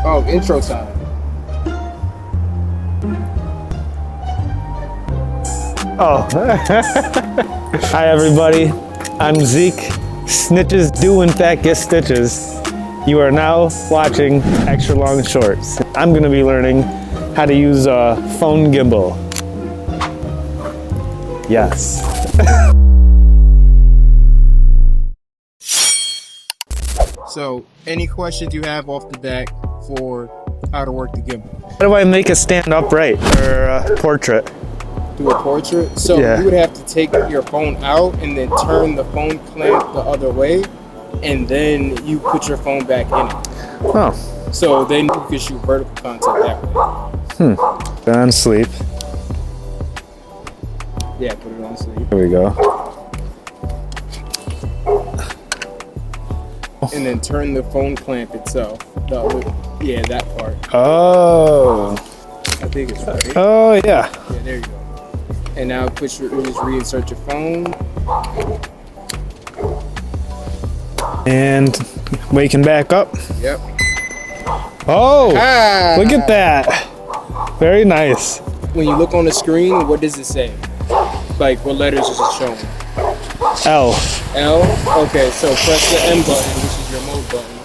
Oh, intro time. Oh. Hi everybody, I'm Zeke. Snitches do in fact get stitches. You are now watching Extra Long Shorts. I'm gonna be learning how to use a phone gimbal. Yes. So, any questions you have off the bat for how to work the gimbal? How do I make a stand upright or a portrait? Do a portrait? So Yeah. you would have to take your phone out and then turn the phone clamp the other way, and then you put your phone back in it. Oh. So then you can shoot vertical content that way. Then on sleep. Yeah, put it on sleep. There we go. And then turn the phone clamp itself. The other, yeah, that part. Oh. I think it's right. Oh yeah. Yeah, there you go. And now just reinsert your phone. And waking back up. Yep. Oh, look at that. Very nice. When you look on the screen, what does it say? Like, what letters is it showing? L. L? Okay, so press the M button, which is your mode button.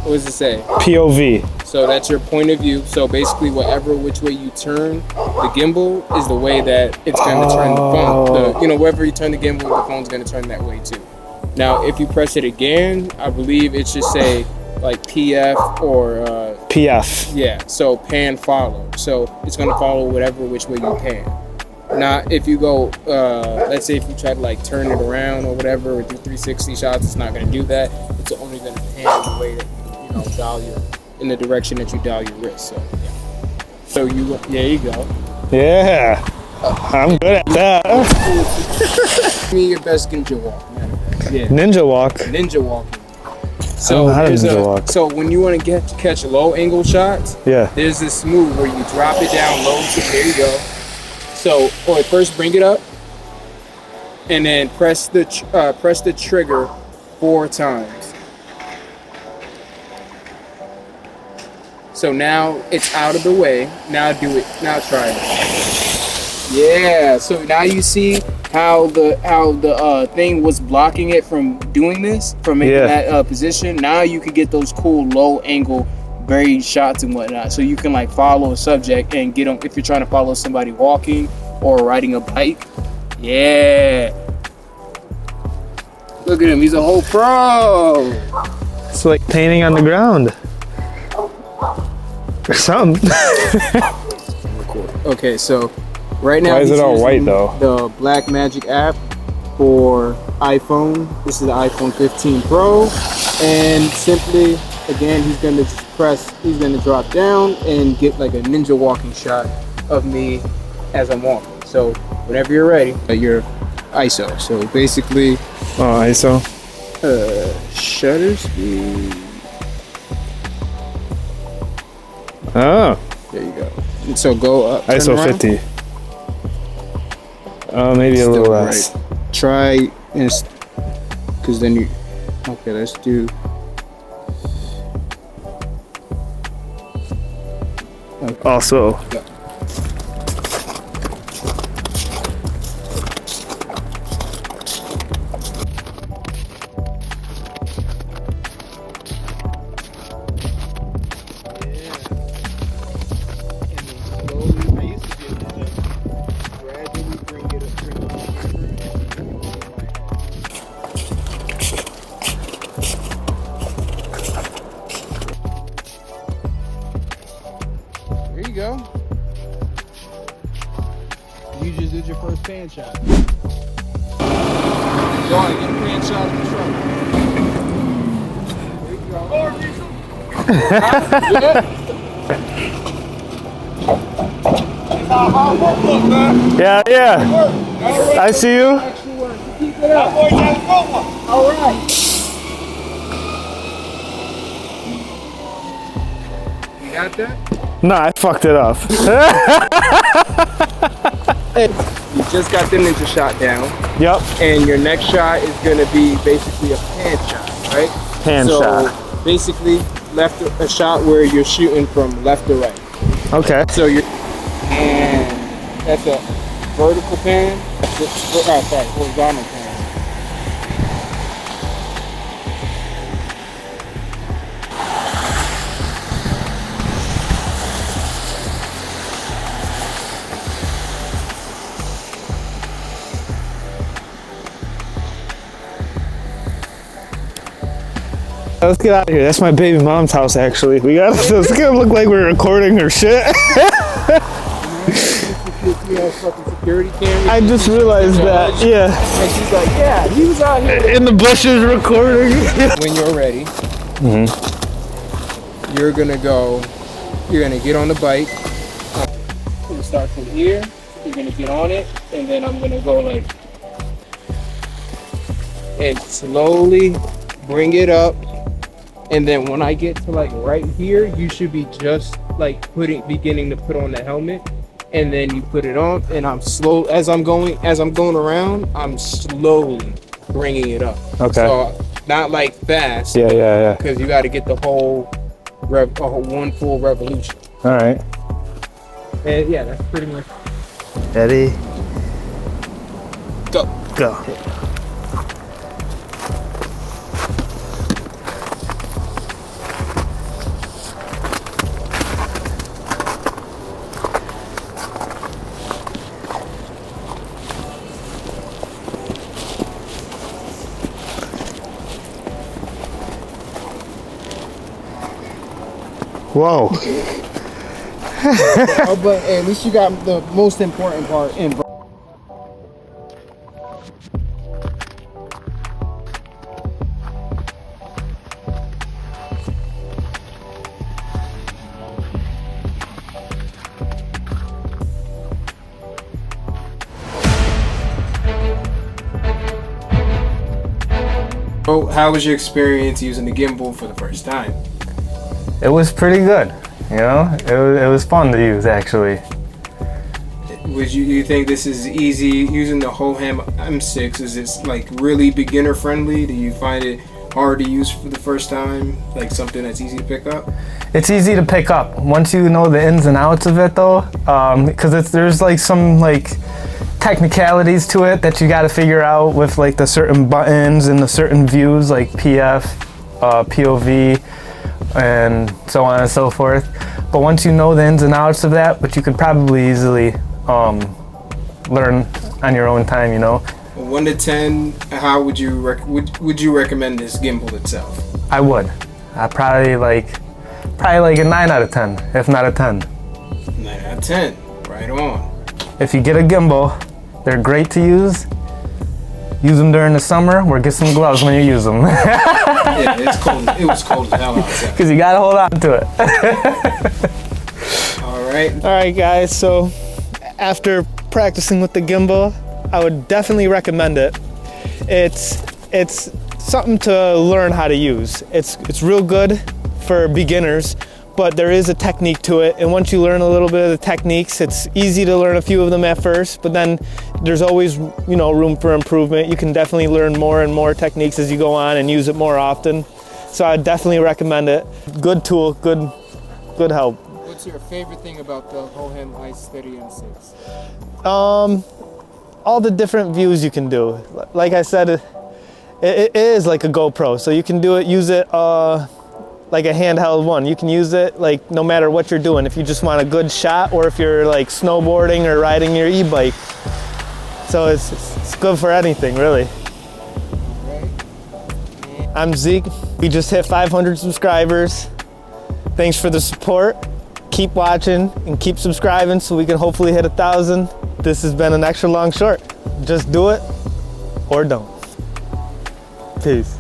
What does it say? POV. So that's your point of view. So basically, which way you turn the gimbal is the way that it's going to turn the phone. Wherever you turn the gimbal, the phone's going to turn that way too. Now, if you press it again, I believe it should say like PF or PF. yeah. So pan follow. So it's going to follow which way you pan. Now, if you go, let's say if you try to like turn it around or whatever, or do 360 shots, it's not going to do that. It's only going to pan the way that you dial in the direction that you dial your wrist. So yeah. So there you go. Yeah, I'm good at that. Give me your best ninja walk. Yeah. Ninja walk. Ninja walking. So So when you want to catch low angle shots, yeah, there's this move where you drop it down low. So there you go. So, first bring it up, and then press the trigger 4 times. So now it's out of the way. Now do it. Now try it. Yeah. So now you see how the thing was blocking it from doing this, from making that position. Now you can get those cool low angle buried shots and whatnot. So you can like follow a subject and get them if you're trying to follow somebody walking or riding a bike. Yeah. Look at him. He's a whole pro. it's like painting on the ground or something. Okay, so right now why is it all white though? The Blackmagic app for iPhone. This is the iPhone 15 Pro, and simply again he's gonna drop down and get like a ninja walking shot of me as I'm walking. So whenever you're ready, your ISO. So basically, ISO. Shutter speed. Oh. There you go. And so go up. ISO around. 50. Maybe a little less. Right. Try and because then you. Okay, let's do. Okay. Also. Yeah. There you go. You just did your first pan shot. Go on, get a pan shot in the truck. There you go. More diesel. Yeah. I see you. Keep it up. All right. You got that? No, I fucked it up. You just got the ninja shot down. Yep. And your next shot is going to be basically a pan shot, right? Pan shot. So basically, a shot where you're shooting from left to right. Okay. So and that's a vertical pan. Horizontal pan. Let's get out of here. That's my baby mom's house, actually. It's gonna look like we're recording her shit. Security camera. I just realized that, yeah. And she's like, yeah, he was out here. In the bushes recording. When you're ready, you're gonna get on the bike. You're gonna start from here. You're gonna get on it, and then I'm gonna go like, and slowly bring it up. And then when I get to like right here, you should be just like beginning to put on the helmet, and then you put it on. And I'm slow as I'm going around. I'm slowly bringing it up. Okay. So not like fast. Yeah. Because you got to get the whole one full revolution. All right. And yeah, that's pretty much. Ready? Go. Whoa. But at least you got the most important part in. So, how was your experience using the gimbal for the first time? It was pretty good. You know, it was fun to use, actually. Do you think this is easy using the HOHEM M6? Is it like really beginner friendly? Do you find it hard to use for the first time? Like something that's easy to pick up? It's easy to pick up once you know the ins and outs of it, though, because there's like some like technicalities to it that you got to figure out with like the certain buttons and the certain views, like PF, POV, and so on and so forth. But once you know the ins and outs of that, but you could probably easily learn on your own time, you know. 1 to 10, how would you recommend this gimbal itself? I would. I probably like a 9 out of 10, if not a 10. 9 out of 10, right on. If you get a gimbal, they're great to use. Use them during the summer, or get some gloves when you use them. Yeah, it's cold. It was cold as hell outside. Because you gotta hold on to it. All right, guys. So after practicing with the gimbal, I would definitely recommend it. It's something to learn how to use. It's real good for beginners, but there is a technique to it. And once you learn a little bit of the techniques, it's easy to learn a few of them at first, but then there's always, you know, room for improvement. You can definitely learn more and more techniques as you go on and use it more often. So I definitely recommend it. Good tool, good help. What's your favorite thing about the HOHEM iSteady-M6? All the different views you can do. Like I said, it is like a GoPro, so you can use it like a handheld one. You can use it like no matter what you're doing. If you just want a good shot, or if you're like snowboarding or riding your e-bike. So it's good for anything, really. I'm Zeke. We just hit 500 subscribers. Thanks for the support. Keep watching and keep subscribing so we can hopefully hit 1,000. This has been an extra long short. Just do it or don't. Peace.